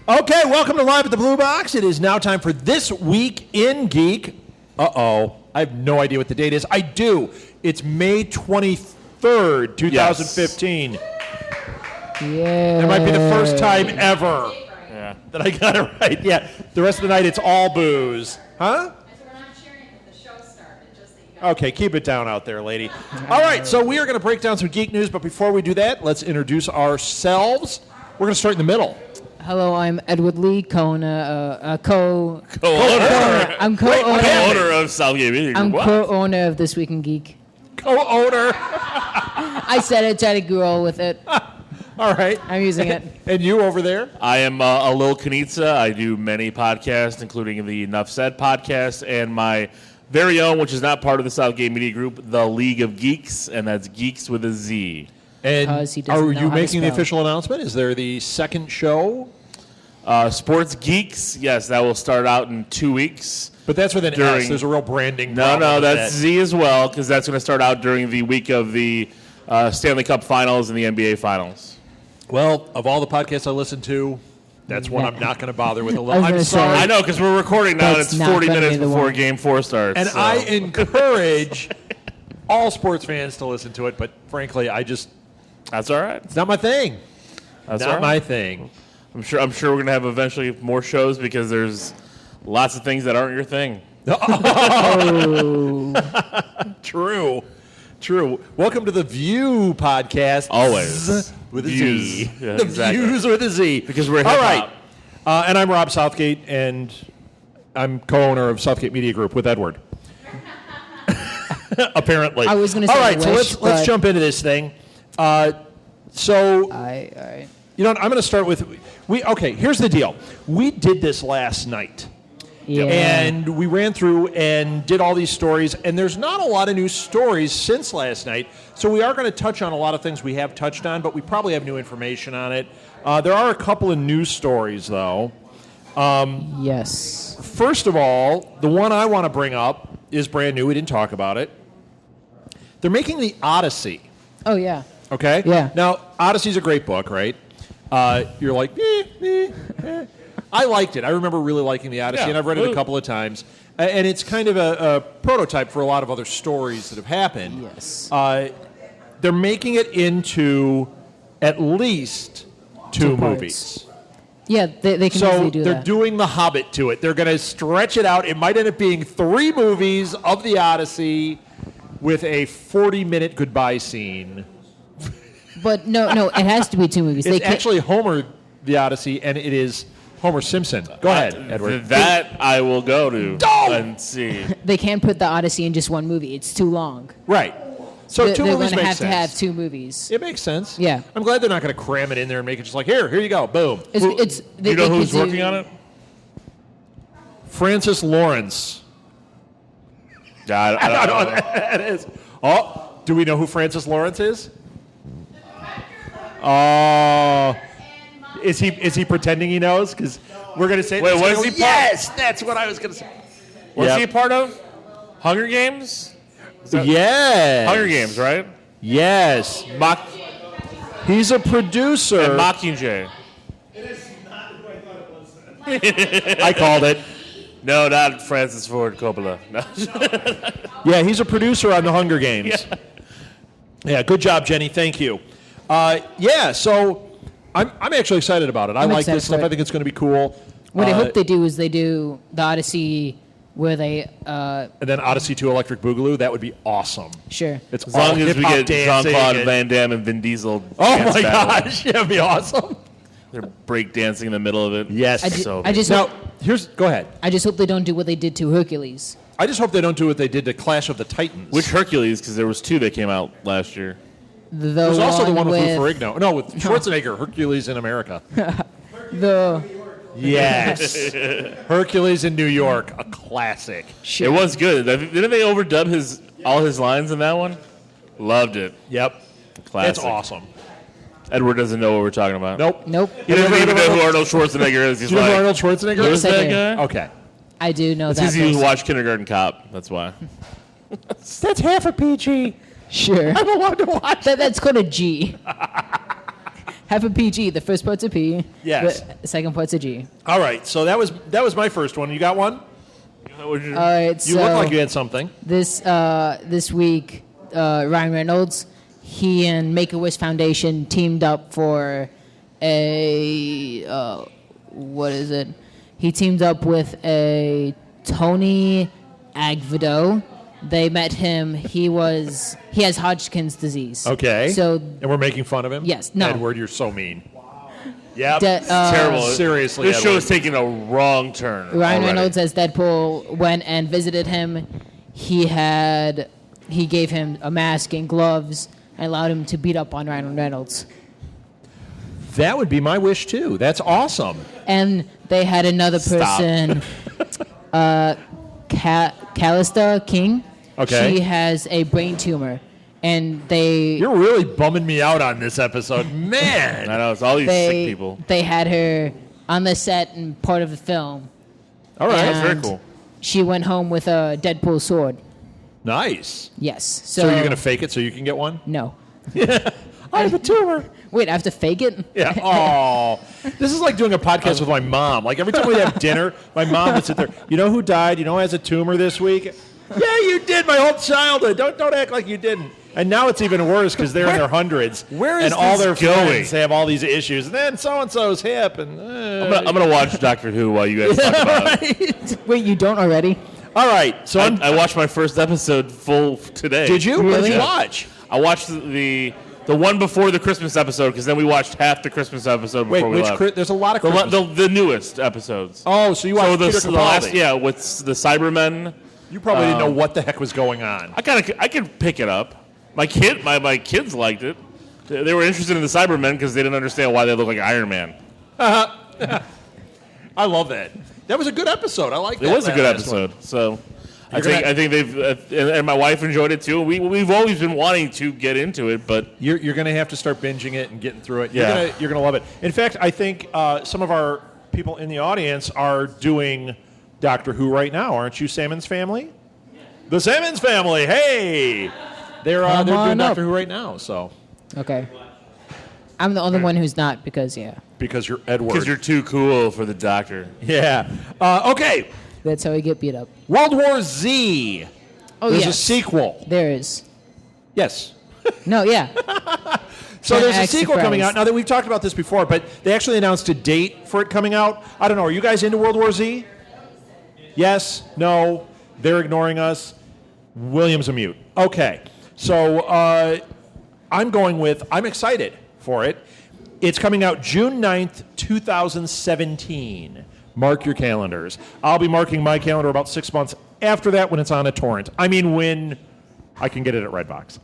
Okay, welcome to Live at the Blue Box. It is now time for This Week in Geek. Uh-oh. I have no idea what the date is. I do. It's May 23rd, 2015. Yeah. That might be the first time ever that I got it right. Yeah. The rest of the night, it's all booze. Huh? We're not cheering if the show started, just that you guys. Okay, keep it down out there, lady. All right, so we are going to break down some geek news, but before we do that, let's introduce ourselves. We're going to start in the middle. Hello, I'm Edward Lee, co-owner. I'm Co-owner of Southgate Media Group. I'm What? co-owner of This Week in Geek. Co-owner. I said it, tried to grow with it. All right. I'm using it. And you over there? I am a Lil Kanitsa. I do many podcasts, including the Enough Said podcast and my very own, which is not part of the Southgate Media Group, The League of Geeks, and that's Geeks with a Z. And Because he doesn't are know you how to making the spell. official announcement? Is there the second show? Sports Geeks, yes, that will start out in 2 weeks. But that's with an S. During- There's a real branding No, problem with that's that. Z as well, because that's going to start out during the week of the Stanley Cup Finals and the NBA Finals. Well, of all the podcasts I listen to, that's one I'm not going to bother with. I was I'm gonna sorry. say- I know, because we're recording now, and That's it's not 40 gonna be minutes the before one. Game 4 starts. And so. I encourage all sports fans to listen to it, but frankly, That's all right. it's not my thing. That's Not all right. my thing. I'm sure we're going to have eventually more shows because there's lots of things that aren't your thing. True. Welcome to the View podcast. Always. With a Views. Z. Yeah, The exactly. Views with a Z. Because we're all hip-hop. right. And I'm Rob Southgate, and I'm co-owner of Southgate Media Group with Edward. Apparently. I was gonna say all right, so wish, let's but- jump into this thing. So I you know what, I'm going to start with okay, here's the deal. We did this last night. yeah. And we ran through and did all these stories, and there's not a lot of new stories since last night, so we are going to touch on a lot of things we have touched on, but we probably have new information on it. There are a couple of news stories, though. Yes. First of all, the one I want to bring up is brand new. We didn't talk about it. They're making the Odyssey, Oh yeah. okay? Yeah. Now, Odyssey's a great book, right? You're like, I liked it. I remember really liking the Odyssey, Yeah. and I've read it a couple of times. And it's kind of a prototype for a lot of other stories that have happened. Yes. They're making it into at least two parts. movies. Yeah, they can So easily do they're that. doing The Hobbit to it. They're going to stretch it out. It might end up being 3 movies of the Odyssey with a 40-minute goodbye scene. But no, it has to be 2 movies. It's actually Homer, the Odyssey, and it is Homer Simpson. Go ahead, Edward. That I will go to Oh! and see. They can't put the Odyssey in just one movie. It's too long. Right. So They're 2 going movies to make have sense. to have 2 movies. It makes sense. Yeah. I'm glad they're not going to cram it in there and make it just like, here you go, boom. It's Do you know who's working on it? Francis Lawrence. I don't know. That is. Oh, do we know who Francis Lawrence is? Oh. Is he pretending he knows? Because we're going to say... Wait, it's what gonna is he go, part- Yes, that's what I was going to say. Was Yep. he a part of Hunger Games? Yes. Hunger Games, right? Yes. He's a producer. And Mockingjay. I called it. No, not Francis Ford Coppola. No. Yeah, he's a producer on the Hunger Games. Yeah, good job, Jenny. Thank you. So I'm actually excited about it. I I'm like excited this stuff. for it. I think it's going to be cool. What I hope they do is they do the Odyssey where they, And then Odyssey 2 Electric Boogaloo. That would be awesome. sure. It's As long all as we hip-hop get dancing Jean-Claude and- Van Damme and Vin Diesel. Oh dance my battle. gosh, that'd be awesome. They're break dancing in the middle of it. Yes. I just Now, hope, go ahead. I just hope they don't do what they did to Hercules. I just hope they don't do what they did to Clash of the Titans. Which Hercules? Because there was 2 that came out last year. There's also the one with Lou with Ferrigno. No, with Schwarzenegger, Hercules in America. the Yes. Hercules in New York, a classic. It was good. Didn't they overdub all his lines in that one? Loved it. Yep. Classic. It's awesome. Edward doesn't know what we're talking about. Nope. He doesn't even know who Arnold Schwarzenegger is. He's Do you know who like, Arnold Schwarzenegger Yes, is? I that do. guy? Okay. I do know It's that. because you person. watch Kindergarten Cop. That's why. That's half a PG. Sure. I'm allowed to watch. That's called a G. half a PG. The first part's a P. Yes. The second part's a G. All right, so that was my first one. You got one? All right. You look like you had something. This week, Ryan Reynolds, he and Make-A-Wish Foundation teamed up for a what is it? He teamed up with a Tony Agvedo. They met him. He has Hodgkin's disease. Okay. So And we're making fun of him? Yes, no. Edward, you're so mean. Yep. Terrible. Seriously, This show Edward. is taking a wrong turn. Ryan already. Reynolds as Deadpool went and visited him. He gave him a mask and gloves and allowed him to beat up on Ryan Reynolds. That would be my wish, too. That's awesome. And they had another Stop. person, Callista King. Okay. She has a brain tumor, and You're really bumming me out on this episode. Man. I know, it's all these sick they people. they had her on the set and part of the film. All right. That's very And cool. She went home with a Deadpool sword. Nice. Yes. So you're going to fake it so you can get one? No. I have a tumor. Wait, I have to fake it? Yeah. Oh, this is like doing a podcast with my mom. Like every time we have dinner, my mom would sit there. You know who died? You know who has a tumor this week? Yeah, you did. My whole childhood. Don't act like you didn't. And now it's even worse because they're in their hundreds. Where is and all their this going? friends have all these issues. And then so and so's hip. And I'm gonna watch Doctor Who while you guys talk about it. Wait, you don't already? all right. So I watched my first episode full today. did you? What did Really? you watch? I watched the one before the Christmas episode because then we watched half the Christmas episode Wait, before we left. there's a lot of the, Christmas. the newest episodes. Oh, so you So watched the, Peter the last, Capaldi. yeah, with the Cybermen. You probably didn't know what the heck was going on. I could pick it up. My kids liked it. They were interested in the Cybermen because they didn't understand why they look like Iron Man. I love that. That was a good episode. I like that. It was a good last one. episode. So I You're think they've and my wife enjoyed it too. We've always been wanting to get into it, but You're going to have to start binging it and getting through it. Yeah. You're going to love it. In fact, I think some of our people in the audience are doing Doctor Who right now, aren't you, Salmon's family? The Salmon's family. Hey, they're Come doing on up. Doctor Who right now. So Okay. I'm the only one who's not because, because you're Edward. because you're too cool for the Doctor. yeah. Okay. that's how we get beat up. World War Z. Oh, There's a yes. sequel. There is. Yes. No, yeah. So Gen there's a X sequel coming surprise. out. Now that we've talked about this before, but they actually announced a date for it coming out. I don't know. Are you guys into World War Z? Yes? No? They're ignoring us? William's a mute. Okay. So I'm excited for it. It's coming out June 9th, 2017. Mark your calendars. I'll be marking my calendar about 6 months after that when it's on a torrent. I mean, when I can get it at Redbox.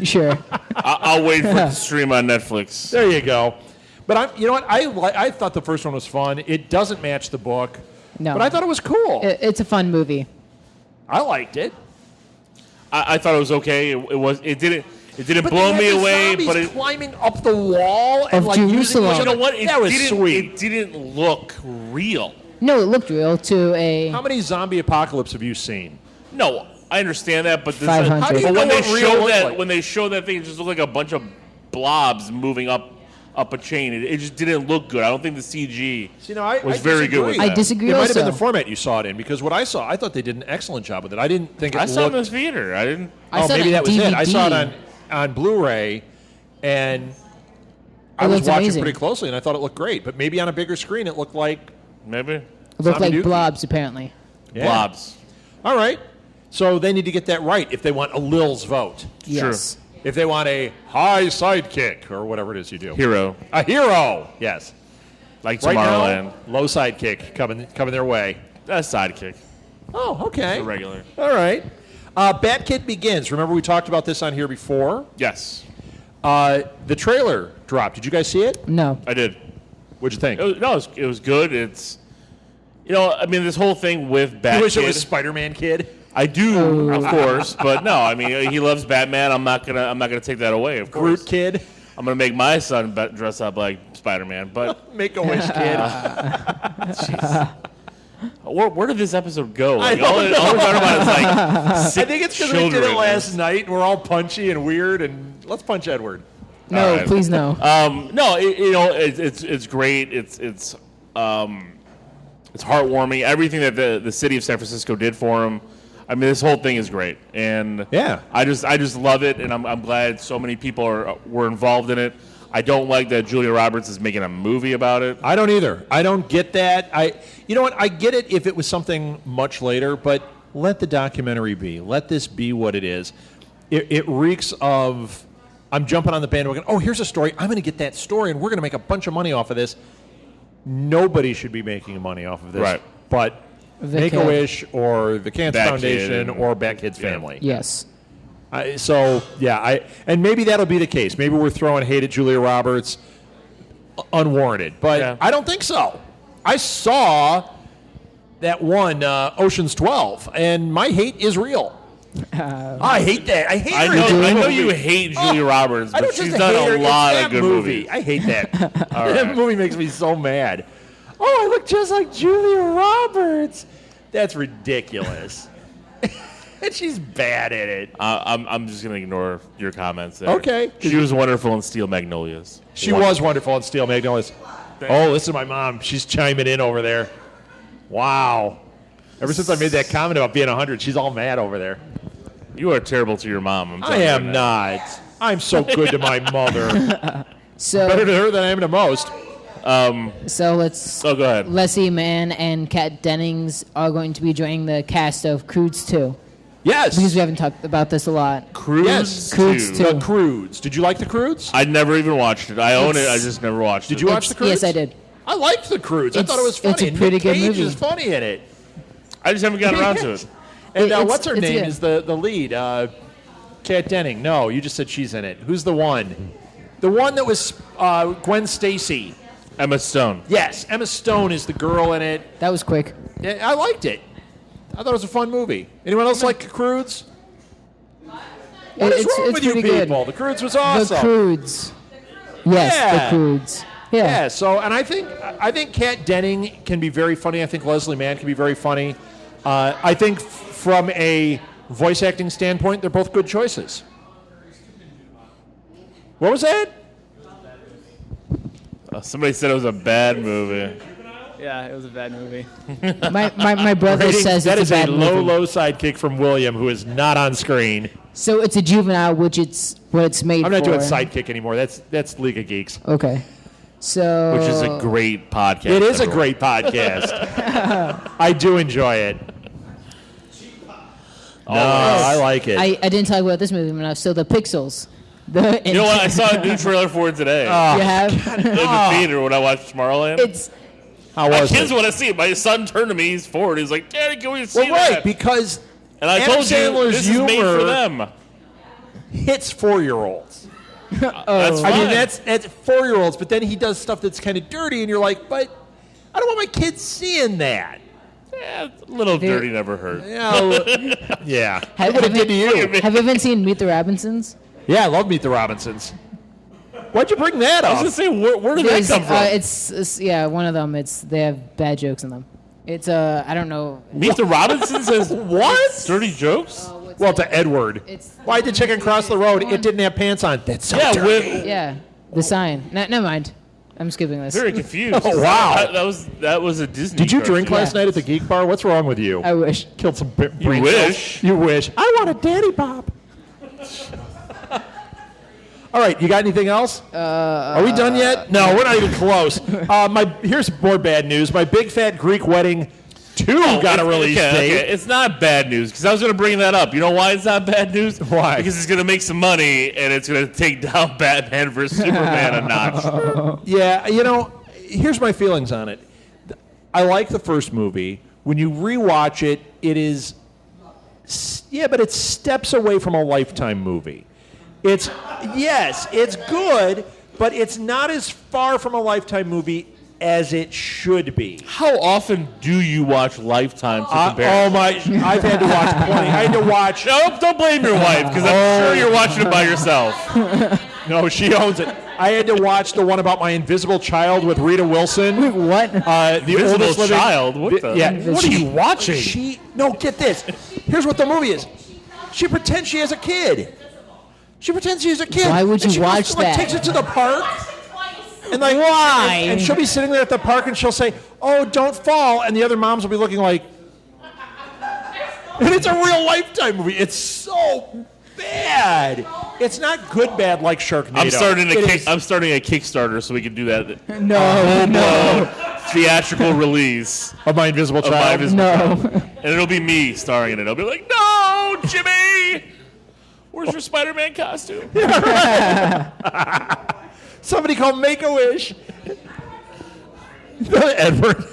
Sure. I'll wait for it to stream on Netflix. There you go. But you know what? I thought the first one was fun. It doesn't match the book, No. but I thought it was cool. It's a fun movie. I liked it. I thought it was okay. It didn't But blow they me had the away, zombies but it. climbing up the wall and Of like using Jerusalem. You know what? That was didn't, sweet. It didn't look real. No, it looked real to a... How many zombie apocalypse have you seen? No, I understand that, but 500. How do you but know when they what real show looks that, like? when they show that thing, it just looked like a bunch of blobs moving up a chain. It just didn't look good. I don't think the CG See, no, I was very good with disagree. that. I disagree It might have also. been the format you saw it in because what I thought they did an excellent job with it. I didn't think it I saw it in the looked. theater. I didn't. I saw Maybe it that on was it. I saw it DVD. on Blu-ray, and I It was looks watching amazing. pretty closely, and I thought it looked great. But maybe on a bigger screen, it looked like Maybe It looked Zombie like Dookie. blobs, apparently. yeah. blobs. All right. So they need to get that right if they want a Lil's vote. Yes. If they want a high sidekick or whatever it is you do. Hero, A hero, yes. like Right Tomorrowland. now, low sidekick coming their way. A sidekick, Oh, okay. a regular. All right. Batkid Begins. Remember we talked about this on here before? Yes, The trailer dropped. Did you guys see it? No. I did. What'd you think? It was good. It's, I mean, this whole thing with You Batkid. wish it was Spider-Man Kid? I do, of course, but no. I mean, he loves Batman. I'm not gonna take that away. Of course, Groot Kid? I'm gonna make my son dress up like Spider-Man. But Make-A-Wish Kid? where did this episode go? Like, know. all we're talking about is like I sick think it's because we did children. it last night and we're all punchy and weird, and let's punch Edward. No, All right. please no. No, it's great. It's heartwarming. Everything that the city of San Francisco did for him. I mean, this whole thing is great, and Yeah. I just love it, and I'm glad so many people were involved in it. I don't like that Julia Roberts is making a movie about it. I don't either. I don't get that. You know what? I get it if it was something much later, but let the documentary be. Let this be what it is. It reeks of, I'm jumping on the bandwagon. Oh, here's a story. I'm going to get that story, and we're going to make a bunch of money off of this. Nobody should be making money off of this. Right. But The Make-A-Wish or the Cancer Batkid Foundation and- or Batkid's family. Yes. And maybe that'll be the case. Maybe we're throwing hate at Julia Roberts unwarranted, but Yeah. I don't think so. I saw that one, Ocean's 12, and my hate is real. I hate that. I hate her. in that I know movie. you hate Julia Roberts, I but don't she's just done hate her, a it's lot that of good movie. movies. I hate that. All That right. movie makes me so mad. Oh, I look just like Julia Roberts. That's ridiculous. And she's bad at it. I'm just gonna ignore your comments there. Okay. She was wonderful in Steel Magnolias. She was wonderful in Steel Magnolias. Oh, listen to my mom. She's chiming in over there. Wow. Ever since I made that comment about being 100, she's all mad over there. You are terrible to your mom. I'm I telling you am that. not. I'm so good to my mother. Better So to her than I am to most. let's. Oh, go ahead. Leslie Mann and Kat Dennings are going to be joining the cast of Croods 2. Yes. Because we haven't talked about this a lot. Croods Yes. Croods 2. too. The Croods. Did you like the Croods? I never even watched it. I own it. I It's- just never watched Did it. you watch the Croods? Yes, I did. I liked the Croods. I thought it was funny. It's a And pretty Nick good Cage movie. is funny in it. I just haven't gotten around to it. And It's- what's her it's name good. is the lead? Kat Denning. No, you just said she's in it. Who's the one? The one that was Gwen Stacy. Emma Stone. Yes, Emma Stone is the girl in it. That was quick. Yeah, I liked it. I thought it was a fun movie. Anyone else like Croods? What is wrong with you pretty good. people? The Croods was awesome. The Croods. Yes, Yeah. the Croods. Yeah. Yeah, so, and I think Kat Denning can be very funny. I think Leslie Mann can be very funny. I think from a voice acting standpoint, they're both good choices. What was that? Somebody said it was a bad movie. Yeah, it was a bad movie. My brother Ratings- says that it's is a bad movie. low sidekick from William, who is not on screen. So it's a juvenile, which it's what it's made I'm not for. doing sidekick anymore. That's League of Geeks. Okay. So Which is a great podcast. It is a everyone. great podcast. I do enjoy it. No, I like it. I didn't talk about this movie enough. So the Pixels. The You know what? I saw a new trailer for it today You have in the theater when I watched Tomorrowland. it's How My was kids it? want to see it. My son turned to me. He's 4. He's like, Daddy, can we see Well, right, that? because And I Adam told you, Sandler's this is made humor for them. hits 4-year-olds. That's I fine. mean, that's 4-year-olds, but then he does stuff that's kind of dirty, and you're like, but I don't want my kids seeing that. Yeah, a little They're- dirty never hurt. Yeah. have, What it have, did to you, you. have you even seen Meet the Robinsons? Yeah, I love Meet the Robinsons. Why'd you bring that I was up? going to say, where did that There's, come from? it's yeah, one of them. They have bad jokes in them. It's I don't know. Meet the Robinsons has What? dirty jokes? Well, to Edward. It's- Why did chicken cross the road? It didn't have pants on. That's so Yeah, dirty. with Yeah, the sign. Never mind. I'm skipping this. very confused. Oh, wow. That was a Disney. Did you cartoon. drink last night at the Geek Bar? What's wrong with you? I wish. Killed some brain You cells. wish. You wish. I want a daddy pop. All right, you got anything else? Are we done yet? No, we're not even close. Here's more bad news. My Big Fat Greek Wedding 2 got a release date. Okay. It's not bad news because I was going to bring that up. You know why it's not bad news? Why? Because it's going to make some money and it's going to take down Batman versus Superman a notch. Yeah, here's my feelings on it. I like the first movie. When you rewatch it, it is, but it's steps away from a Lifetime movie. It's good, but it's not as far from a Lifetime movie as it should be. How often do you watch Lifetime to compare? I've had to watch plenty. I had to watch. Nope, don't blame your wife because I'm sure you're watching it by yourself. No, she owns it. I had to watch the one about my invisible child with Rita Wilson. What? The Invisible oldest living child? What the- Yeah. What are you watching? No, get this. Here's what the movie is. She pretends she has a kid. She pretends she's a kid. Why would And you she watch that? Takes it to the park. Twice. And like, Why? And she'll be sitting there at the park and she'll say, "Oh, don't fall," and the other moms will be looking like. And it's a real Lifetime movie. It's so bad. It's not good bad like Sharknado. I'm starting a Kickstarter so we can do that. No. Theatrical release Of My Invisible of My Child. Invisible No. Child. And it'll be me starring in it. I'll be like, no, Jimmy! Where's your Spider-Man costume? Somebody called Make-A-Wish. Edward.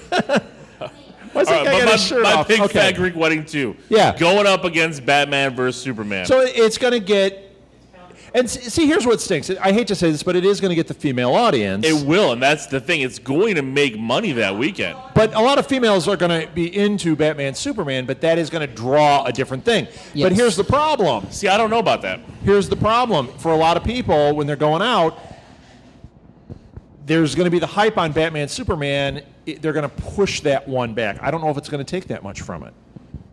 Why's that guy got his shirt my off? Big Okay. Fat Greek Wedding 2. Yeah. Going up against Batman versus Superman. So it's going to get. And see, here's what stinks. I hate to say this, but it is going to get the female audience. it will, and that's the thing. It's going to make money that weekend. But a lot of females are going to be into Batman, Superman, but that is going to draw a different thing. Yes. But here's the problem. See, I don't know about that. Here's the problem. For a lot of people, when they're going out, there's going to be the hype on Batman, Superman. They're going to push that one back. I don't know if it's going to take that much from it.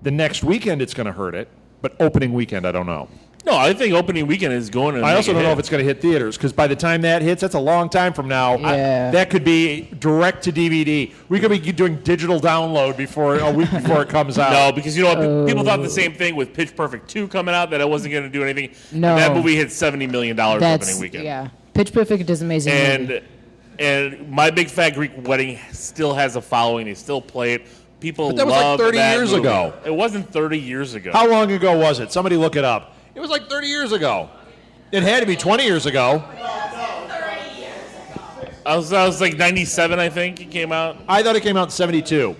The next weekend, it's going to hurt it. But opening weekend, I don't know. No, I think opening weekend is going to I also make a don't know hit. if it's going to hit theaters, because by the time that hits, that's a long time from now. Yeah. That could be direct to DVD. We could be doing digital download before a week before it comes out. No, because you know what? People thought the same thing with Pitch Perfect 2 coming out, that it wasn't going to do anything. No. And that movie hit $70 million opening weekend. Yeah. Pitch Perfect is amazing. movie. And My Big Fat Greek Wedding still has a following. They still play it. People But that was like love 30 that years movie. ago. It wasn't 30 years ago. How long ago was it? Somebody look it up. It was like 30 years ago. It had to be 20 years ago. I was like 97, I think it came out. I thought it came out in 72.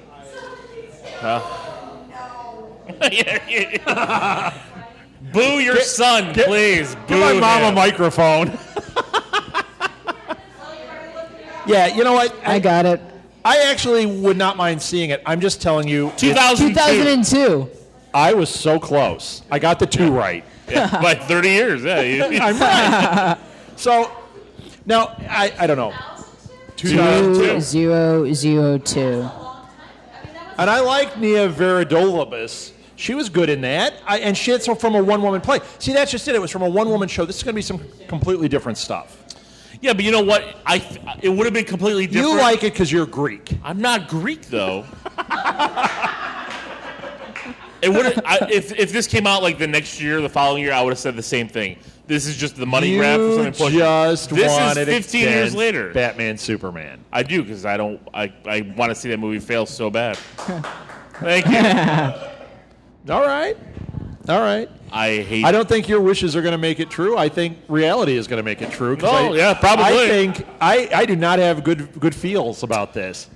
Boo your son, please. Boo Give my mom him. a microphone. Yeah, you know what? I got it. I actually would not mind seeing it. I'm just telling you, 2002. 2002. I was so close. I got the two right. Yeah, by 30 years, yeah. I'm right. So, now, I don't know. 2002. 2002. And I like Nia Veridolabus. She was good in that. And she had from a one-woman play. See, that's just it. It was from a one-woman show. This is going to be some completely different stuff. Yeah, but you know what? It would have been completely different. You like it because you're Greek. I'm not Greek, though. It would if this came out like the next year, the following year, I would have said the same thing. This is just the money grab for something pushing. Just This wanted is 15 years extend later. Batman, Superman. I do, because I want to see that movie fail so bad. Thank you. All right. I don't think your wishes are going to make it true. I think reality is going to make it true. 'Cause Oh, yeah, probably. I think I do not have good feels about this.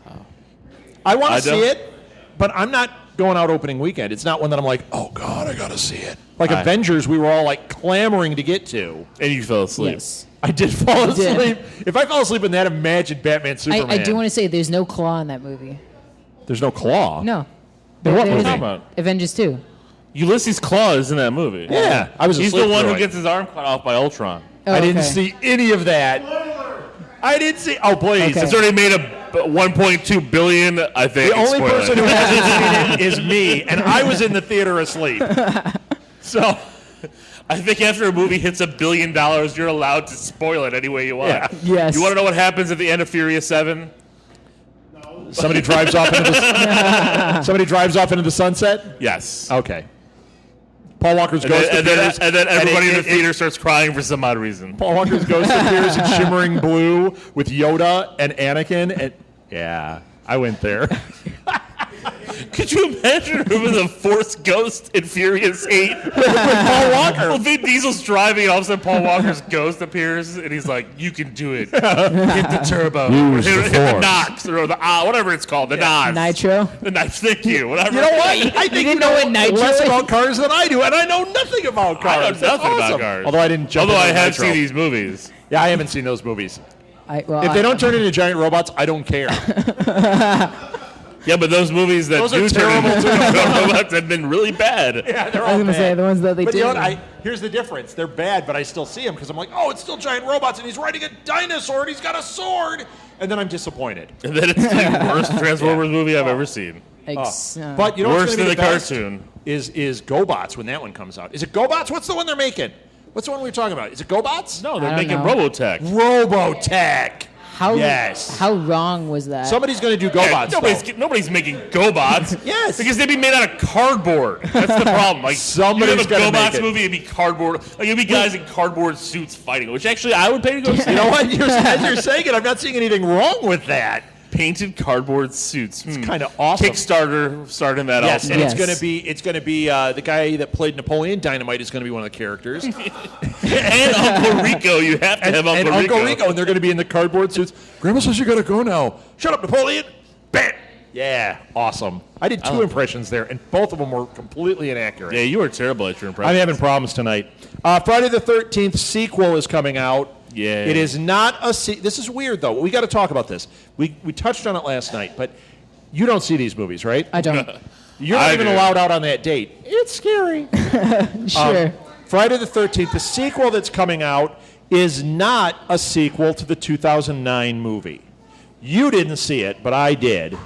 I want I to see don't. it, but I'm not going out opening weekend. It's not one that I'm like, oh God, I got to see it. Like I- Avengers, we were all like clamoring to get to. And you fell asleep. Yes. I did fall did. asleep. If I fell asleep in that, imagine Batman, Superman. I do want to say there's no claw in that movie. There's no claw. No. In what There movie? isn't. Talking about? Avengers 2. Ulysses Claw is in that movie. Yeah, I was He's asleep the one through who it. gets his arm cut off by Ultron. Oh, I didn't okay. see any of that. I didn't see. Oh, please. Okay. It's already made a 1.2 billion, I think. The only Spoiler. person who hasn't seen it is me, and I was in the theater asleep. So, I think after a movie hits $1 billion, you're allowed to spoil it any way you want. Yeah. Yes. You want to know what happens at the end of Furious 7? somebody drives off into the sunset. Yes. Okay. Paul Walker's And ghost then, appears, and then everybody in the it- theater starts crying for some odd reason. Paul Walker's ghost appears in shimmering blue with Yoda and Anakin, and yeah, I went there. Could you imagine Ruben the Force Ghost in Furious 8? with Paul Walker. Well, Vin Diesel's driving, and all of a sudden Paul Walker's ghost appears, and he's like, "You can do it. Hit the turbo. Use the hit the force." Nox, or the whatever it's called, the Nos. Nitro. The Nox. Thank you. Whatever. You know what? I think didn't you know what nitro less is? about cars than I do, and I know nothing about cars. I know That's nothing about awesome. cars. Although I didn't jump. Although I into have Nitro. seen these movies. Yeah, I haven't seen those movies. Well, If they don't turn into giant robots, I don't care. Yeah, but those movies that Those are do turn terrible, into robots have been really bad. Yeah, they're I all was going to say, bad. the ones that they But do. you know what? Here's the difference. They're bad, but I still see them because I'm like, oh, it's still giant robots, and he's riding a dinosaur, and he's got a sword. And then I'm disappointed. And then it's the worst Transformers movie I've ever seen. But you know Worse what's than going to be the best cartoon. is GoBots when that one comes out. Is it GoBots? What's the one they're making? What's the one we were talking about? Is it GoBots? No, they're I don't making know. Robotech. Robotech. How Yes. How wrong was that? Somebody's going to do Yeah, GoBots. nobody's making GoBots. Yes. Because they'd be made out of cardboard. That's the problem. Like Somebody's you'd have a gonna make GoBots it. movie, it'd be cardboard. Like it'd be guys in cardboard suits fighting, which actually I would pay to go see. You know what? As you're saying it, I'm not seeing anything wrong with that. Painted cardboard suits. It's kinda awesome. Kickstarter starting that Yes, also. and Yes. it's going to be the guy that played Napoleon Dynamite is going to be one of the characters, And Uncle Rico, you have to have and Uncle Rico. and they're going to be in the cardboard suits. Grandma says you got to go now. Shut up, Napoleon. Bam. Yeah, awesome. I did two impressions there, and both of them were completely inaccurate. Yeah, you were terrible at your impression. I'm having problems tonight. Friday the 13th sequel is coming out. Yeah. It is not a this is weird, though. We got to talk about this. We touched on it last night, but you don't see these movies, right? I don't. You're not I even do. allowed out on that date. It's scary. Sure. Friday the 13th, the sequel that's coming out is not a sequel to the 2009 movie. You didn't see it, but I did.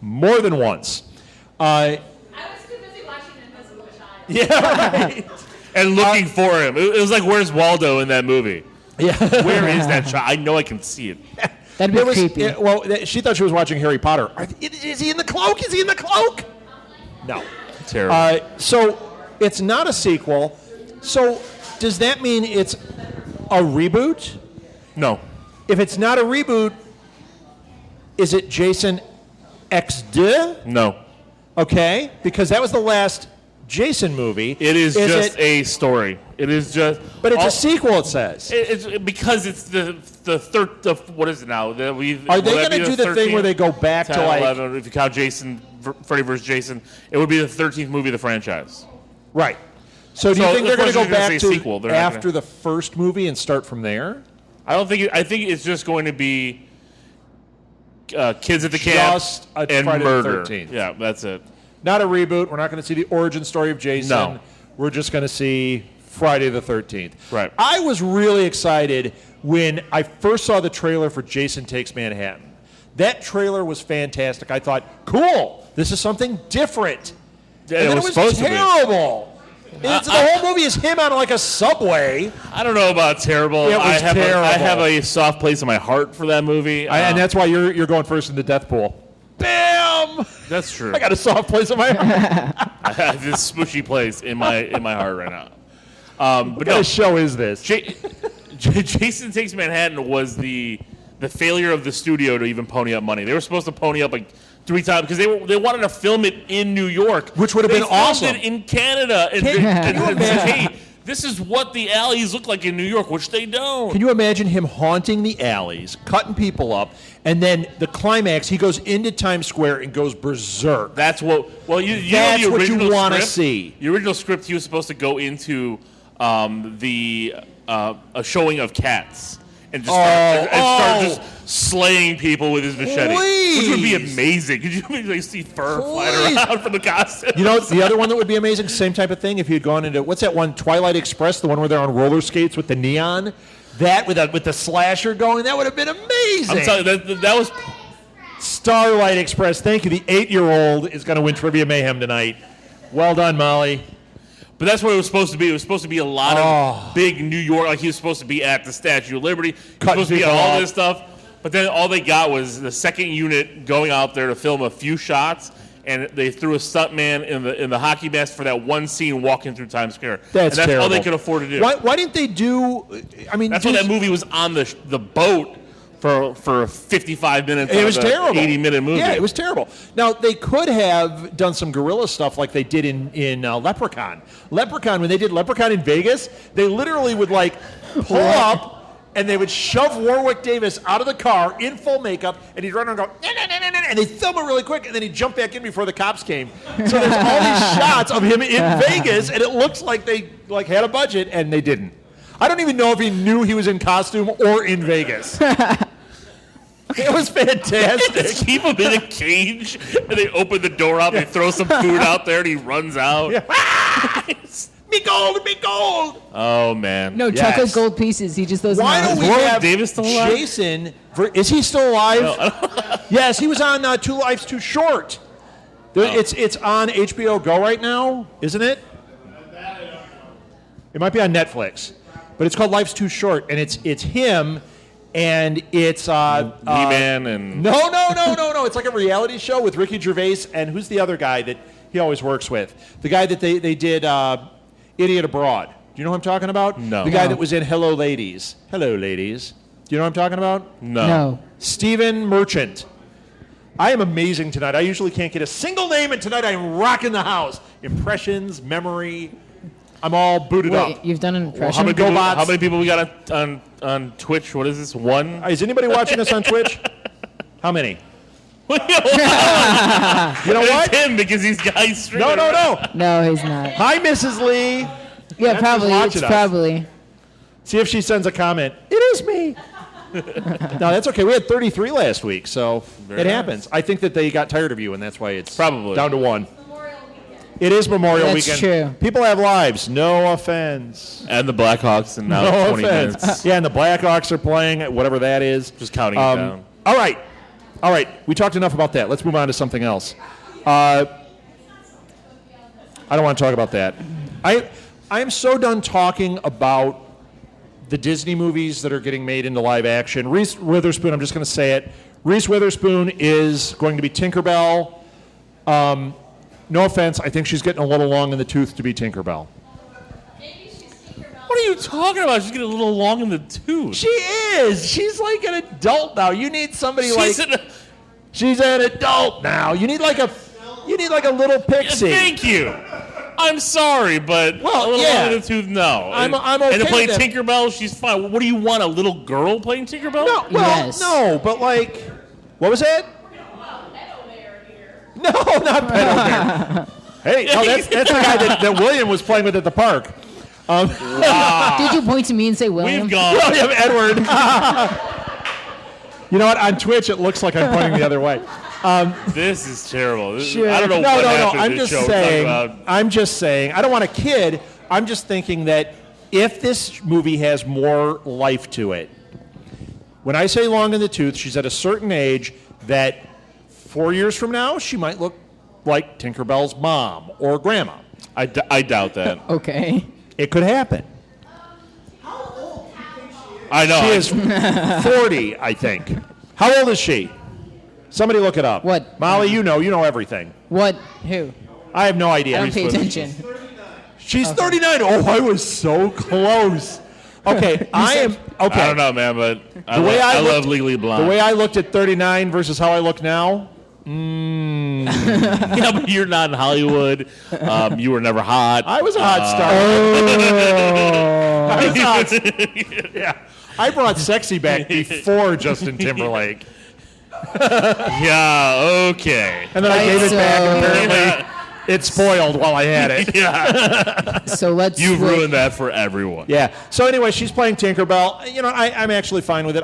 More than once. I was too busy watching Invisible Child. Yeah, right. And looking for him. It was like, where's Waldo in that movie? Yeah. Where is that shot? I know I can see it. That'd be creepy. She thought she was watching Harry Potter. Is he in the cloak? Is he in the cloak? No. Terrible. So it's not a sequel. So does that mean it's a reboot? No. If it's not a reboot, is it Jason X2? No. Okay, because that was the last Jason movie. It is just a story. It is just. But it's a sequel, it says. It's because it's the third. What is it now? Are they going to do the thing where they go back 10, to like 11, if you count Freddy vs. Jason, it would be the 13th movie of the franchise. right? So do you So, think they're of going to course go you're gonna back say to sequel. They're not after gonna- the first movie and start from there? I don't think. I think it's just going to be kids at the camp Just a and Friday the murder. 13th. Yeah, that's it. Not a reboot. We're not going to see the origin story of Jason. No. We're just going to see Friday the 13th. Right. I was really excited when I first saw the trailer for Jason Takes Manhattan. That trailer was fantastic. I thought, cool, this is something different. Yeah, And then it was supposed to be. terrible. The whole movie is him on like a subway. I don't know about terrible. It was I have terrible. I have a soft place in my heart for that movie. And that's why you're going first in the death pool. Bam! that's true. I got a soft place in my heart. I have this smooshy place in my heart right now. But What no, kind of show is this? Jason Takes Manhattan was the failure of the studio to even pony up money. They were supposed to pony up like 3 times because they wanted to film it in New York, Which would have been awesome. They filmed it in Canada, and Can and said, hey, this is what the alleys look like in New York, which they don't. Can you imagine him haunting the alleys, cutting people up, and then the climax, he goes into Times Square and goes berserk. That's what. Well, you That's know the what you original wanna script? see. The original script, he was supposed to go into a showing of Cats and just start just slaying people with his machete, which would be Please. amazing. Could you like, see fur Please. flying around from the costume? You know, the other one that would be amazing, same type of thing, if he had gone into, what's that one, Twilight Express, the one where they're on roller skates with the neon? That with the slasher going, that would have been amazing. I'm telling you, that was. Starlight Express, thank you. The 8-year-old is going to win Trivia Mayhem tonight. Well done, Molly. But that's what it was supposed to be. It was supposed to be a lot of big New York. Like he was supposed to be at the Statue of Liberty. He was supposed to be at people all off. this stuff. But then all they got was the second unit going out there to film a few shots, and they threw a stuntman in the hockey mask for that one scene walking through Times Square. That's and that's all they terrible. could afford to do. Why didn't they do, I mean, That's why that movie was on the boat for 55 minutes. It was terrible. 80-minute movie. Yeah, it was terrible. Now, they could have done some guerrilla stuff like they did in Leprechaun. Leprechaun, when they did Leprechaun in Vegas, they literally would, like, pull up, and they would shove Warwick Davis out of the car in full makeup, and he'd run around and go, "Nah, nah, nah, nah, nah," and they'd film it really quick, and then he'd jump back in before the cops came. So there's all these shots of him in Vegas, and it looks like they had a budget, and they didn't. I don't even know if he knew he was in costume or in Vegas. It was fantastic. Just keep him in a cage, and they open the door up, they throw some food out there, and he runs out. Be gold, be gold. Oh, man. No, Yes. chocolate gold pieces. He just doesn't Why know. don't we Warwick have Davis still alive? Jason? Is he still alive? Yes, he was on Two Lives Too Short. It's on HBO Go right now, isn't it? It might be on Netflix. but it's called Life's Too Short, and it's him, and it's He-Man and no. It's like a reality show with Ricky Gervais, and who's the other guy that he always works with? The guy that they did Idiot Abroad. Do you know who I'm talking about? No. The guy No. that was in Hello Ladies. Hello Ladies. Do you know what I'm talking about? No. Stephen Merchant. I am amazing tonight. I usually can't get a single name, and tonight I'm rocking the house. Impressions, memory. I'm all booted Wait, up. you've done an Well, impression? how many people we got on Twitch? What is this? One? Is anybody watching us on Twitch? How many? You know what? It's him because he's streaming. No. No, he's not. Hi, Mrs. Lee. Yeah, That's probably. who's It's watching us. probably. See if she sends a comment. It is me. No, that's okay. We had 33 last week, so Very it nice. happens. I think that they got tired of you, and that's why it's Probably. down to one. Memorial weekend. It is Memorial That's Weekend. true. People have lives. No offense. And the Blackhawks in now No 20 offense. minutes. Yeah, and the Blackhawks are playing, whatever that is. Just counting it down. All right. We talked enough about that. Let's move on to something else. I don't want to talk about that. I am so done talking about the Disney movies that are getting made into live action. Reese Witherspoon, I'm just going to say it. Reese Witherspoon is going to be Tinkerbelle. No offense, I think she's getting a little long in the tooth to be Tinkerbelle. Maybe she's Tinkerbelle. What are you talking about? She's getting a little long in the tooth. She is. She's like an adult now. You need somebody She's she's an adult now. You need like a little pixie. Thank you. I'm sorry, but Well, a little yeah. long in the tooth, no. I'm and okay to play with that. Tinkerbelle, she's fine. What do you want? A little girl playing Tinkerbelle? No, well, Yes. no, but like, what was that? No, not Pedo Bear. Hey, no, that's the guy that William was playing with at the park. Did you point to me and say William? We've gone. William Edward. You know what? On Twitch, it looks like I'm pointing the other way. This is terrible. Sure. I don't know No, what no. happened I'm to just this show. saying. Talking about- I'm just saying. I don't want a kid. I'm just thinking that if this movie has more life to it, when I say long in the tooth, she's at a certain age that 4 years from now she might look like Tinkerbell's mom or grandma. I doubt that. Okay. It could happen. I know. She is 40, I think. How old is she? Somebody look it up. What? Molly, you know everything. What? Who? I have no I idea. don't pay attention. She's 39. Oh, I was so close. Okay, I am okay. I don't know, man, but I looked- love Legally Blonde. The way I looked at 39 versus how I look now. Yeah, but you're not in Hollywood. You were never hot. I was a hot star. I was hot. Yeah, I brought sexy back before Justin Timberlake, Yeah, okay. and then I gave it back, and apparently Yeah. it spoiled while I had it. Yeah. So let's. You've switch. ruined that for everyone. Yeah. So anyway, she's playing Tinkerbelle. You know, I'm actually fine with it.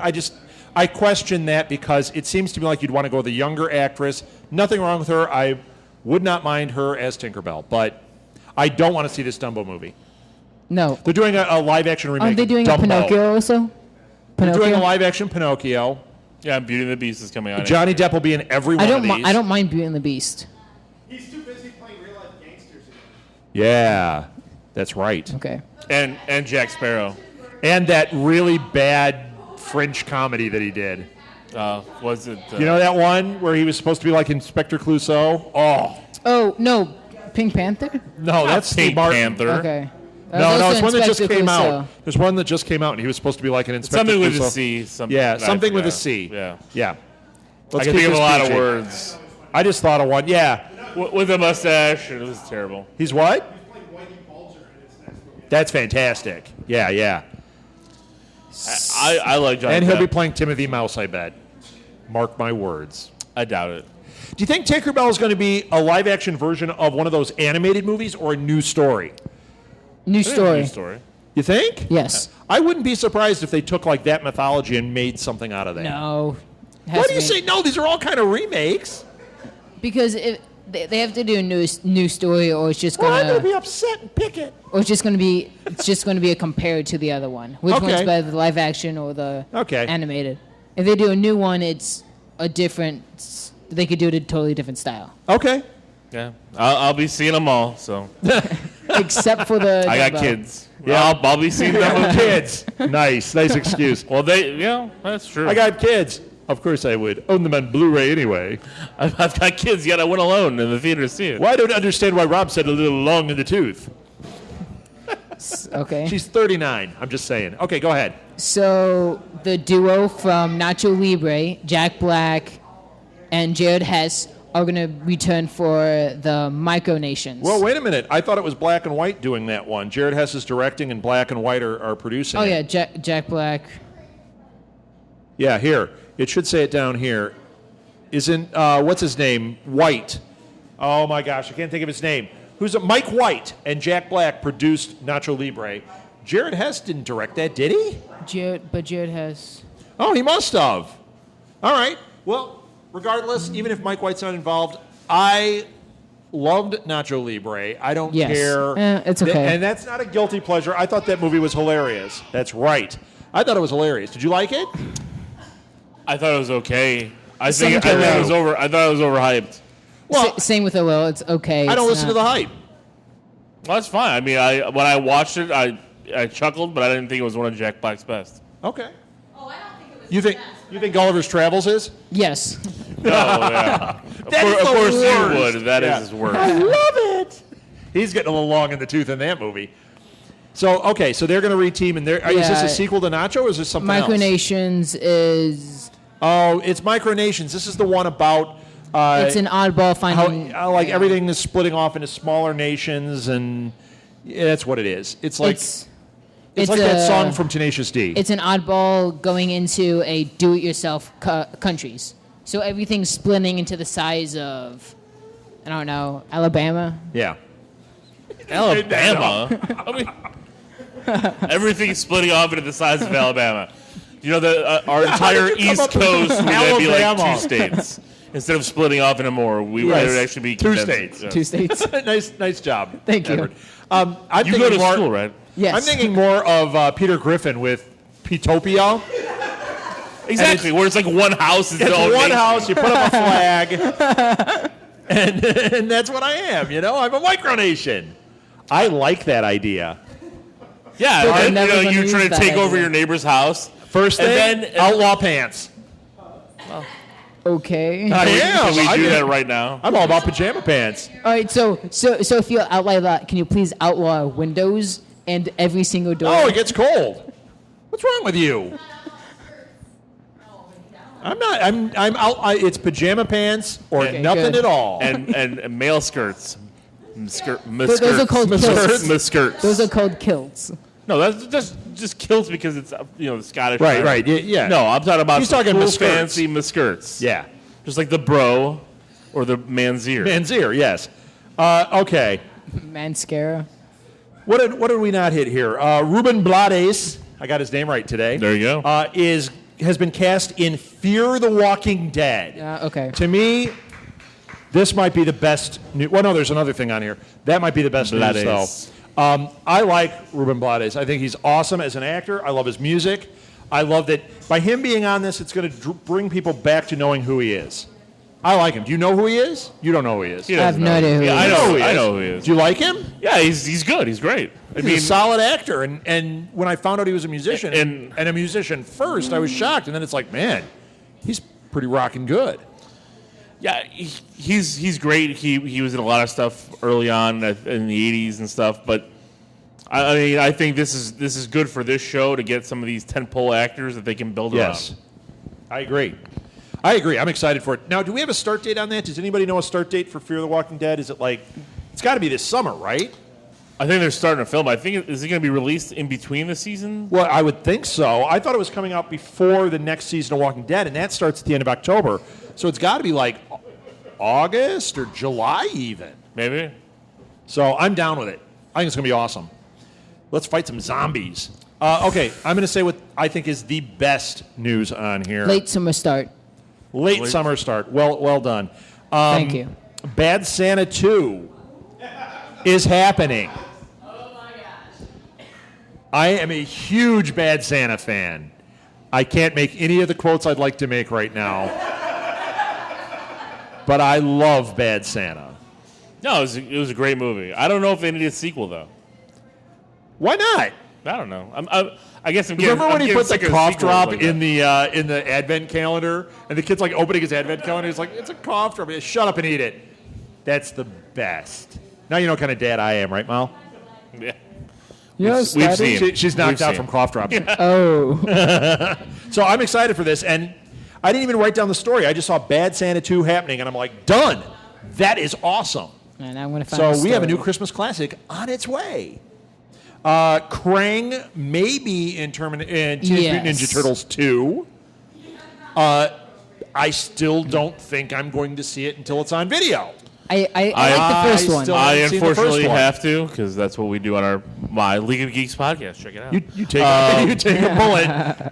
I question that because it seems to me like you'd want to go with a younger actress. Nothing wrong with her. I would not mind her as Tinkerbelle, but I don't want to see this Dumbo movie. No. They're doing a live action remake. Aren't they doing of a Dumbo. Pinocchio also? They're doing a Pinocchio? live action Pinocchio. Yeah, Beauty and the Beast is coming out. Johnny Depp will be in every one I of don't. these. I don't mind Beauty and the Beast. He's too busy playing real life gangsters. Yeah, that's right. Okay. And Jack Sparrow. And that really bad French comedy that he did. Was it? You know that one where he was supposed to be like Inspector Clouseau? Oh, Oh no, Pink Panther. no, that's Steve Pink Martin. Panther. Okay. No, it's one that just Inspector came Clouseau. out. There's one that just came out, and he was supposed to be like an Inspector Something with a Clouseau. C. Something, Yeah, I something with a forgot. C. Yeah. Yeah. I Let's can keep think of a this lot of PG. words. I just thought of one. Yeah. With a mustache, it was terrible. He's what? That's fantastic. Yeah, yeah. I like Johnny And he'll Depp. be playing Timothy Mouse, I bet. Mark my words. I doubt it. Do you think Tinkerbell is going to be a live-action version of one of those animated movies or a new story? New story. Story. You think? Yes. I wouldn't be surprised if they took like that mythology and made something out of that. No. Has Why to do you be- say no? These are all kind of remakes. Because they have to do a new story, or it's just Well, I'm gonna, going to be upset and pick it. or it's just gonna be a compared to the other one. Which Okay. one's better, the live action or the Okay. animated? If they do a new one, it's a different. They could do it a totally different style, Okay. Yeah. I'll be seeing them all, so. except for the. I got Dumbo. kids. Yeah. I'll be seeing them. Kids. Nice excuse. Well, that's true. I got kids. Of course I would. Own them on Blu-ray anyway. I've got kids, yet I went alone in the theater to see it. Well, I don't understand why Rob said a little long in the tooth. Okay. She's 39. I'm just saying. Okay, go ahead. So the duo from Nacho Libre, Jack Black and Jared Hess, are going to return for the Micronations. Well, wait a minute. I thought it was Black and White doing that one. Jared Hess is directing, and Black and White are producing it. yeah, Jack Black. Yeah, here. It should say it down here. Isn't, what's his name? White. Oh, my gosh. I can't think of his name. Mike White and Jack Black produced Nacho Libre. Jared Hess didn't direct that, did he? Jared Hess. Oh, he must have. All right. Well, regardless, even if Mike White's not involved, I loved Nacho Libre. I don't Yes. care. It's okay. And that's not a guilty pleasure. I thought that movie was hilarious. That's right. I thought it was hilarious. Did you like it? I thought it was okay. I Same think it to was over. I thought it was overhyped. Well, Same with Will. It's okay. I don't It's listen to the not- hype. Well, that's fine. I mean, when I watched it, I chuckled, but I didn't think it was one of Jack Black's best. Okay. Oh, I don't think it was You the think best. you think Gulliver's Travels is? Yes. Oh, yeah. That is of the course worst. you would. That is Yeah. his worst. I love it. He's getting a little long in the tooth in that movie. So okay, so they're going to reteam, and is this Yeah. a sequel to Nacho, or is this something else? Micronations is Oh, it's Micronations. This is the one about it's an oddball finding. how everything is splitting off into smaller nations, and that's what it is. It's like it's like that song from Tenacious D. It's an oddball going into a do-it-yourself countries. So everything's splitting into the size of, I don't know, Alabama. Yeah. Alabama. I mean, everything's splitting off into the size of Alabama. You know, our entire did you come East up with Coast would then be like Alabama? 2 states. Instead of splitting off into more, it would actually be 2 condensed. states. Yeah. 2 states. nice job. Thank you. Edward. I'm You thinking go to more, school, right? Yes. I'm thinking more of Peter Griffin with Petopia. Exactly, where it's like one house is It's the one house. You put up a flag, and that's what I am. You know, I'm a micronation. I like that idea. Yeah, But they're and, never gonna you're use trying to that take over idea. your neighbor's house. First And thing, then- outlaw pants. Okay. I am. Can we I do do. that right now? I'm all about pajama pants. All right. So if you outlaw that, can you please outlaw windows and every single door? Oh, it gets cold. What's wrong with you? I'm not. I'm out. It's pajama pants or Okay, nothing good. at all. And male skirts. Those are called kilts. Skirts. Those are called kilts. No, that's just kilts because it's the Scottish. Right, term. right, yeah. No, I'm talking about He's talking cool, skirts. fancy skirts. Yeah. Just like the bro or the man's ear. Man's ear. Yes. Okay. Mascara. What did we not hit here? Ruben Blades. I got his name right today. There you go. Has been cast in Fear the Walking Dead. Okay. To me, this might be the best. Well, no, there's another thing on here. That might be the best news, Blades. though. I like Ruben Blades. I think he's awesome as an actor. I love his music. I love that by him being on this, it's going to bring people back to knowing who he is. I like him. Do you know who he is? You don't know who he is. He I have doesn't no know. idea who Yeah, he is. I know who he is. Do you like him? Yeah, he's good. He's great. I He's mean, a solid actor, and when I found out he was a musician, And- and a musician first, I was shocked, and then it's like, man, he's pretty rocking good. yeah, he's great. He was in a lot of stuff early on in the '80s and stuff. But I mean, I think this is good for this show to get some of these tentpole actors that they can build Yes, around. I agree. I agree. I'm excited for it. Now, do we have a start date on that? Does anybody know a start date for Fear the Walking Dead? Is it like, it's got to be this summer, right? I think they're starting to film. I think is it going to be released in between the season? Well, I would think so. I thought it was coming out before the next season of Walking Dead, and that starts at the end of October. So it's got to be like August or July even. Maybe. So I'm down with it. I think it's going to be awesome. Let's fight some zombies. Okay, I'm going to say what I think is the best news on here. Late summer start. Late summer start. Well done. Thank you. Bad Santa 2 is happening. Oh my gosh. I am a huge Bad Santa fan. I can't make any of the quotes I'd like to make right now. But I love Bad Santa. No, it was a great movie. I don't know if they need a sequel though. Why not? I don't know. I guess I'm getting. Remember when I'm he getting put the sick of cough sequels drop like in that. the advent calendar, and the kid's like opening his advent calendar? He's like, "It's a cough drop." Shut up and eat it. That's the best. Now you know what kind of dad I am, right, Mal? Yeah. Yes, We've Daddy. seen. She's knocked We've out seen. from cough drops. Oh, So I'm excited for this, and I didn't even write down the story. I just saw Bad Santa 2 happening, and I'm like, done. That is awesome. and I'm gonna find. So the we have a new story. Christmas classic on its way. Krang may be in Teenage Mutant Yes. Ninja Turtles 2. I still don't think I'm going to see it until it's on video. I like the first I one. still- I haven't seen the first unfortunately one. have to because that's what we do on my League of Geeks podcast. Check it out. You take you take a bullet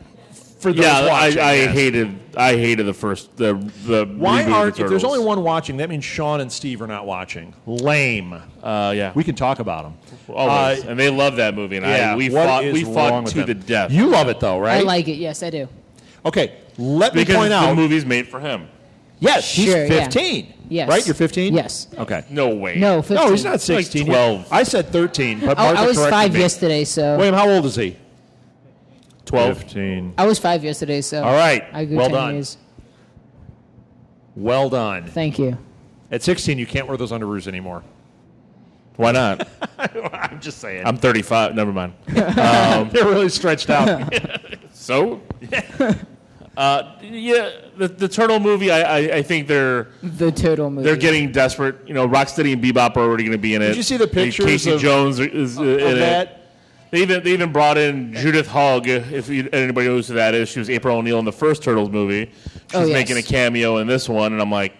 for those yeah, watching. I yes. hated the first the Why reboot of aren't the if there's Turtles. only one watching? That means Sean and Steve are not watching. Lame. Yeah, We can talk about them. always, and they love that movie, and we what fought is wrong fought with to them? the death. You love it though, right? I like it. Yes, I do. Okay, let me because point the out. movie's made for him. Yes, he's Sure, yeah. 15. Yes. Right? You're 15? Yes. Okay. No way. No, 15. No, he's not 16. 12. I said 13, but Oh, Martha I was corrected 5 me. yesterday, so William, how old is he? 12. 15. I was 5 yesterday, so All right. I grew Well 10 done. years. Well done. Thank you. At 16, you can't wear those underoos anymore. Why not? I'm just saying. I'm 35. Never mind. They're really stretched out. So, yeah, the Turtle movie. I think they're The Turtle movie. they're getting desperate. You know, Rocksteady and Bebop are already going to be in it. Did you see the pictures Casey of- Jones is in Of it. that. They even brought in Judith Hogg. If anybody knows who that is, she was April O'Neil in the first Turtles movie. She's Oh, yes. making a cameo in this one, and I'm like,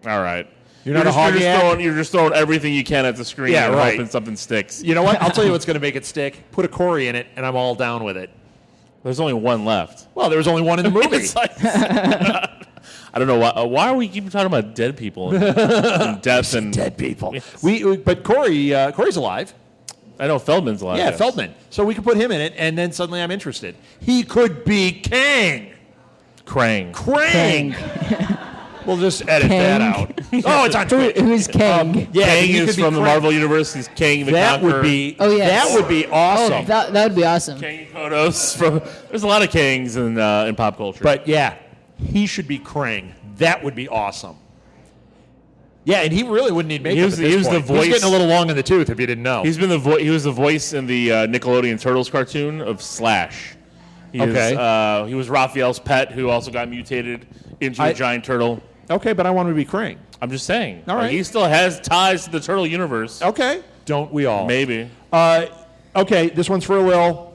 all right. You're not a hoggy you're just throwing everything you can at the screen Yeah, and right. hoping something sticks. You know what? I'll tell you what's going to make it stick. Put a Corey in it, and I'm all down with it. There's only one left. Well, there was only one in the movie. It's like- I don't know why are we keep talking about dead people and death and Dead people. Yes. But Corey's alive. I know Feldman's alive. Yeah, yes. Feldman. So we could put him in it, and then suddenly I'm interested. He could be Kang. Krang. Krang. We'll just edit that Kang. out. Oh, it's on Twitch. Who's Kang? Yeah, Kang he is could be from the Krang. Marvel Universe. He's Kang the That Conqueror. would be. Oh, yes. That would be awesome. Oh, that would be awesome. Kang Kodos. There's a lot of Kangs in pop culture. But yeah, he should be Krang. That would be awesome. Yeah, and he really wouldn't need makeup. He was- at this he was the point. He's voice- getting a little long in the tooth, if you didn't know. he was the voice in the Nickelodeon Turtles cartoon of Slash. Okay. He was Raphael's pet, who also got mutated into a giant turtle. Okay, but I want him to be Krang. I'm just saying. All right. He still has ties to the turtle universe. Okay. Don't we all? Maybe. Okay, this one's for Will.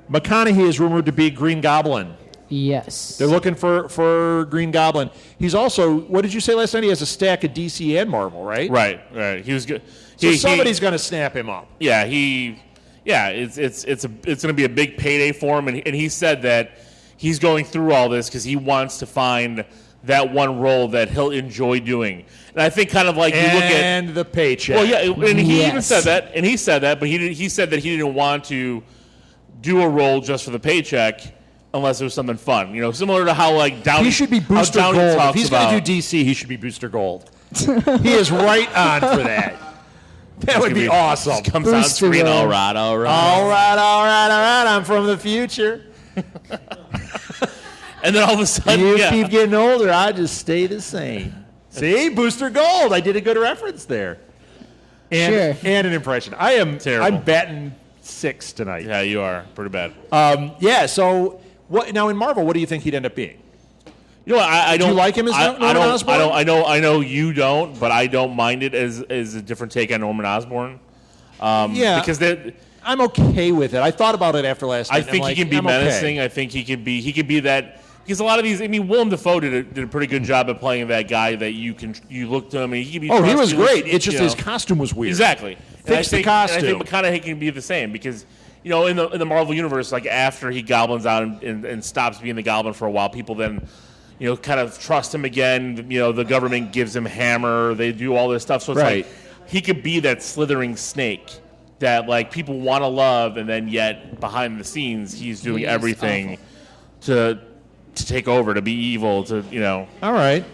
McConaughy is rumored to be Green Goblin. Yes. They're looking for Green Goblin. He's also, what did you say last night? He has a stack of DC and Marvel, right? Right. He was good. So somebody's going to snap him up. It's going to be a big payday for him, and he said that he's going through all this because he wants to find that one role that he'll enjoy doing. And I think kind of like you look at And the paycheck. well, yeah, and he even Yes. said that, but he said that he didn't want to do a role just for the paycheck unless it was something fun. You know, similar to how like Downey He should be how Booster Downey Gold. If talks he's going about- to do DC, he should be Booster Gold. He is right on for that. That would be awesome. Comes on Booster screen, Gold. all right. All right. I'm from the future. And then all of a sudden, You yeah. keep getting older, I just stay the same. See, Booster Gold. I did a good reference there. And, Sure. and an impression. I'm Terrible. batting 6 tonight. Yeah, you are pretty bad. Yeah. So what? Now in Marvel, what do you think he'd end up being? You know, I don't. you like him as I, Norman I don't. Osborn? I know you don't, but I don't mind it as a different take on Norman Osborn. Yeah. because they, I'm okay with it. I thought about it after last night. I and I'm think like, he can be I'm okay. menacing. I think he can be that. Because a lot of these, I mean, Willem Dafoe did a pretty good job at playing that guy that you look to him and he can be. Oh, he was trusted, great. It's just you his know. costume was weird. Exactly. Fix the And costume. I think McConaughey can be the same because, you know, in the Marvel universe, like after he goblins out and stops being the Goblin for a while, people then, you know, kind of trust him again. You know, the government gives him hammer. They do all this stuff. So it's Right. like he could be that slithering snake that like people want to love, and then yet behind the scenes he's doing He is everything to take over, to be evil, to, you know. All right.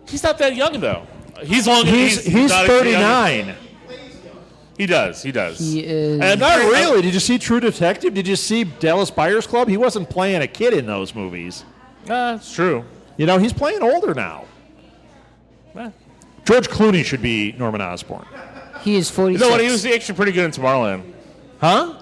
He's not that young though. He's long. He's not actually young. 39. He does. He does. He is. And Not really. Did you see True Detective? Did you see Dallas Buyers Club? He wasn't playing a kid in those movies. It's true. You know, he's playing older now. Eh. George Clooney should be Norman Osborn. He is 46. You know what? He was actually pretty good in Tomorrowland. Huh?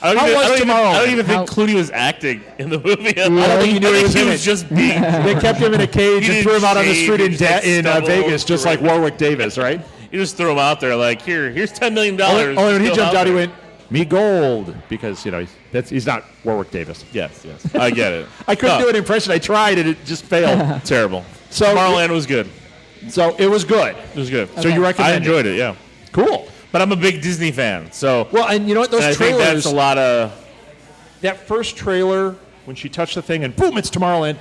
I How was I Tomorrowland? don't even think How- Clooney was acting in the movie. I don't think you knew he was in it. just being. They kept him in a cage He and didn't threw him out on the shave, street he in, just, like, in stumbled Vegas, just like around. Warwick Davis, right? You just threw him out there like, here's $10 million. Only when he Go jumped out, he there. went, me gold, because, you know, he's not Warwick Davis. Yes. I get it. I couldn't do an impression. I tried, and it just failed. Terrible. So- Tomorrowland was good. So it was good. It was good. So you recommend I enjoyed it, yeah. Cool. But I'm a big Disney fan, so. Well, and you know what? Those and I think trailers, that's a lot of. that first trailer, when she touched the thing and boom, it's Tomorrowland,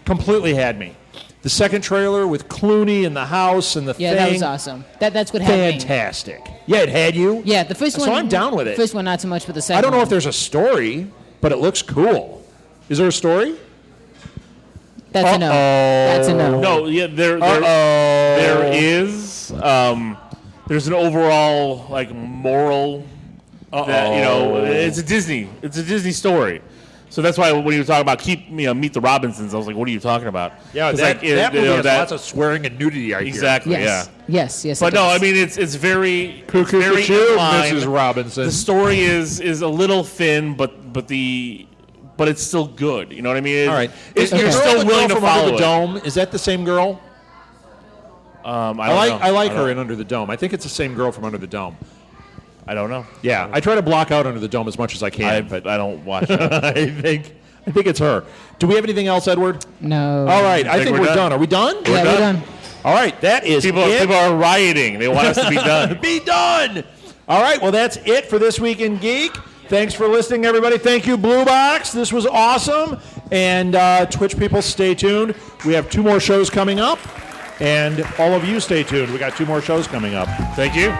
completely had me. The second trailer with Clooney in the house and the Yeah, thing. that was awesome. That's what happened. Fantastic. Yeah, it had you. Yeah, the first one. So I'm down with it. First one, not so much, but the second. I don't know one. if there's a story, but it looks cool. Is there a story? That's a no. That's a no. No, yeah, there is. There's an overall like moral. That, you know, it's a Disney story. So that's why when you were talking about Meet the Robinsons, I was like, what are you talking about? Yeah, 'Cause, that like, movie has that- lots of swearing and nudity. I hear. exactly, Yes. yeah. Yes. But it no, I does. mean it's very Cuckoo, very cuckoo, in line. Mrs. Robinson. The story is a little thin, but it's still good. You know what I mean? All right. You're The girl still with willing Girl to from Under follow the it. Dome. Is that the same girl? I I like don't her know. in Under the Dome. I think it's the same girl from Under the Dome. I don't know. Yeah, I try to block out Under the Dome as much as I can, but I don't watch it. I think it's her. Do we have anything else, Edward? No. All right, I think think we're we're done. done. Are we done? Yeah, we're done. All right, that is People it. are rioting. They want us to be done. Be done. All right, well, that's it for This Week in Geek. Thanks for listening, everybody. Thank you, Blue Box. This was awesome. And Twitch people, stay tuned. We have 2 more shows coming up. And all of you, stay tuned. We got 2 more shows coming up. Thank you.